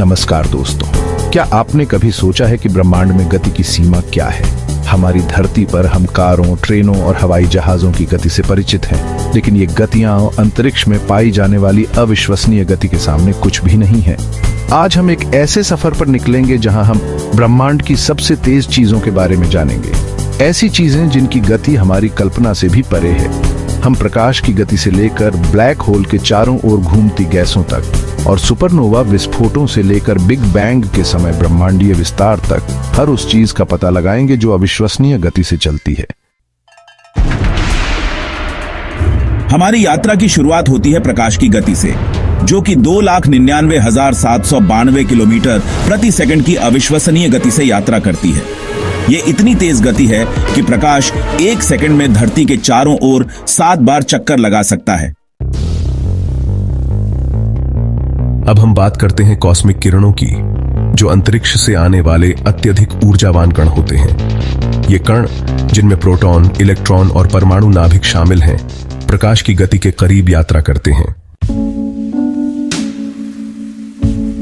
नमस्कार दोस्तों, क्या आपने कभी सोचा है कि ब्रह्मांड में गति की सीमा क्या है? हमारी धरती पर हम कारों, ट्रेनों और हवाई जहाजों की गति से परिचित हैं, लेकिन ये गतियां अंतरिक्ष में पाई जाने वाली अविश्वसनीय गति के सामने कुछ भी नहीं है। आज हम एक ऐसे सफर पर निकलेंगे जहां हम ब्रह्मांड की सबसे तेज चीजों के बारे में जानेंगे, ऐसी चीजें जिनकी गति हमारी कल्पना से भी परे है। हम प्रकाश की गति से लेकर ब्लैक होल के चारों ओर घूमती गैसों तक और सुपरनोवा विस्फोटों से लेकर बिग बैंग के समय ब्रह्मांडीय विस्तार तक हर उस चीज का पता लगाएंगे जो अविश्वसनीय गति से चलती है। हमारी यात्रा की शुरुआत होती है प्रकाश की गति से, जो कि 2,99,792 किलोमीटर प्रति सेकंड की अविश्वसनीय गति से यात्रा करती है। ये इतनी तेज गति है कि प्रकाश 1 सेकंड में धरती के चारों ओर 7 बार चक्कर लगा सकता है। अब हम बात करते हैं कॉस्मिक किरणों की, जो अंतरिक्ष से आने वाले अत्यधिक ऊर्जावान कण होते हैं। ये कण, जिनमें प्रोटॉन, इलेक्ट्रॉन और परमाणु नाभिक शामिल हैं, प्रकाश की गति के करीब यात्रा करते हैं।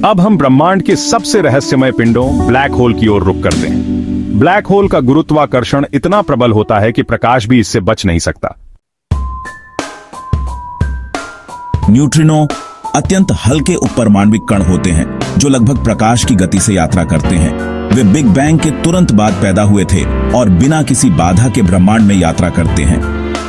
अब हम ब्रह्मांड के सबसे रहस्यमय पिंडों ब्लैक होल की ओर रुख करते हैं। ब्लैक होल का गुरुत्वाकर्षण इतना प्रबल होता है कि प्रकाश भी इससे बच नहीं सकता। न्यूट्रिनो अत्यंत हल्के उपपरमाण्विक कण होते हैं जो लगभग प्रकाश की गति से यात्रा करते हैं। वे बिग बैंग के तुरंत बाद पैदा हुए थे और बिना किसी बाधा के ब्रह्मांड में यात्रा करते हैं।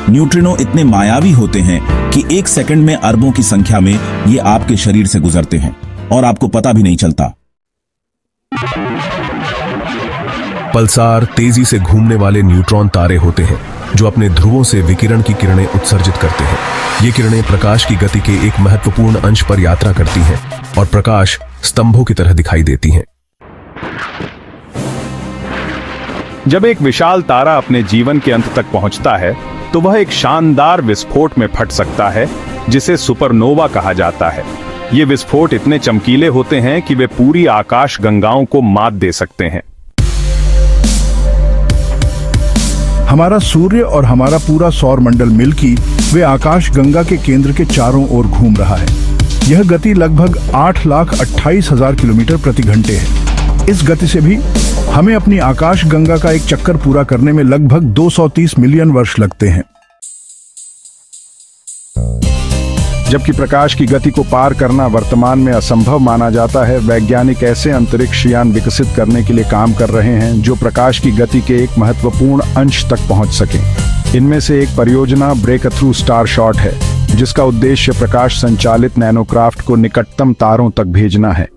न्यूट्रिनो इतने मायावी होते हैं कि 1 सेकंड में अरबों की संख्या में ये आपके शरीर से गुजरते हैं और आपको पता भी नहीं चलता। पल्सार तेजी से घूमने वाले न्यूट्रॉन तारे होते हैं जो अपने ध्रुवों से विकिरण की किरणें उत्सर्जित करते हैं। ये किरणें प्रकाश की गति के एक महत्वपूर्ण अंश पर यात्रा करती हैं और प्रकाश स्तंभों की तरह दिखाई देती हैं। जब एक विशाल तारा अपने जीवन के अंत तक पहुंचता है तो वह एक शानदार विस्फोट में फट सकता है, जिसे सुपरनोवा कहा जाता है। ये विस्फोट इतने चमकीले होते हैं कि वे पूरी आकाश गंगाओं को मात दे सकते हैं। हमारा सूर्य और हमारा पूरा सौर मंडल मिलकर वे आकाश गंगा के केंद्र के चारों ओर घूम रहा है। यह गति लगभग 8,28,000 किलोमीटर प्रति घंटे है। इस गति से भी हमें अपनी आकाश गंगा का एक चक्कर पूरा करने में लगभग 230 मिलियन वर्ष लगते हैं। जबकि प्रकाश की गति को पार करना वर्तमान में असंभव माना जाता है, वैज्ञानिक ऐसे अंतरिक्ष यान विकसित करने के लिए काम कर रहे हैं जो प्रकाश की गति के एक महत्वपूर्ण अंश तक पहुंच सकें। इनमें से एक परियोजना ब्रेक थ्रू स्टार शॉट है, जिसका उद्देश्य प्रकाश संचालित नैनोक्राफ्ट को निकटतम तारों तक भेजना है।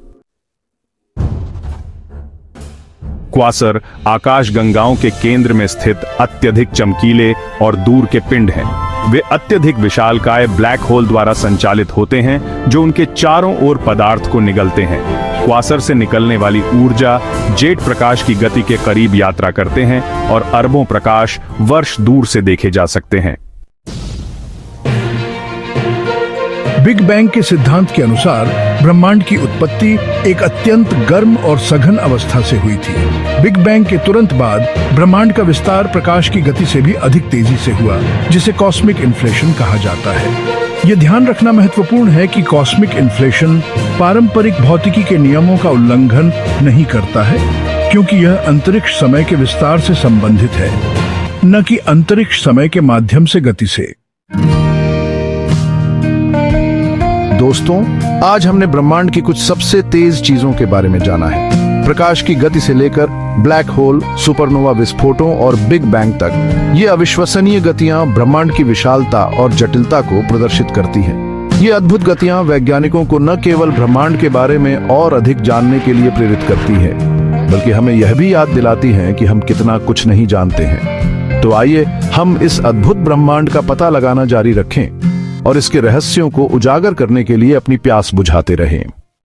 क्वासर आकाश गंगाओं के केंद्र में स्थित अत्यधिक चमकीले और दूर के पिंड हैं। वे अत्यधिक विशालकाय ब्लैक होल द्वारा संचालित होते हैं जो उनके चारों ओर पदार्थ को निगलते हैं। क्वासर से निकलने वाली ऊर्जा जेट प्रकाश की गति के करीब यात्रा करते हैं और अरबों प्रकाश वर्ष दूर से देखे जा सकते हैं। बिग बैंग के सिद्धांत के अनुसार ब्रह्मांड की उत्पत्ति एक अत्यंत गर्म और सघन अवस्था से हुई थी। बिग बैंग के तुरंत बाद ब्रह्मांड का विस्तार प्रकाश की गति से भी अधिक तेजी से हुआ, जिसे कॉस्मिक इन्फ्लेशन कहा जाता है। यह ध्यान रखना महत्वपूर्ण है कि कॉस्मिक इन्फ्लेशन पारंपरिक भौतिकी के नियमों का उल्लंघन नहीं करता है, क्योंकि यह अंतरिक्ष समय के विस्तार से संबंधित है, न कि अंतरिक्ष समय के माध्यम से गति से। दोस्तों, आज हमने ब्रह्मांड की कुछ सबसे तेज चीजों के बारे में जाना है। प्रकाश की गति से लेकर ब्लैक होल, सुपरनोवा विस्फोटों और बिग बैंग तक ये अविश्वसनीय गतियां ब्रह्मांड की विशालता और जटिलता को प्रदर्शित करती हैं। ये अद्भुत गतियां वैज्ञानिकों को न केवल ब्रह्मांड के बारे में और अधिक जानने के लिए प्रेरित करती है, बल्कि हमें यह भी याद दिलाती हैं कि हम कितना कुछ नहीं जानते हैं। तो आइए हम इस अद्भुत ब्रह्मांड का पता लगाना जारी रखें और इसके रहस्यों को उजागर करने के लिए अपनी प्यास बुझाते रहें।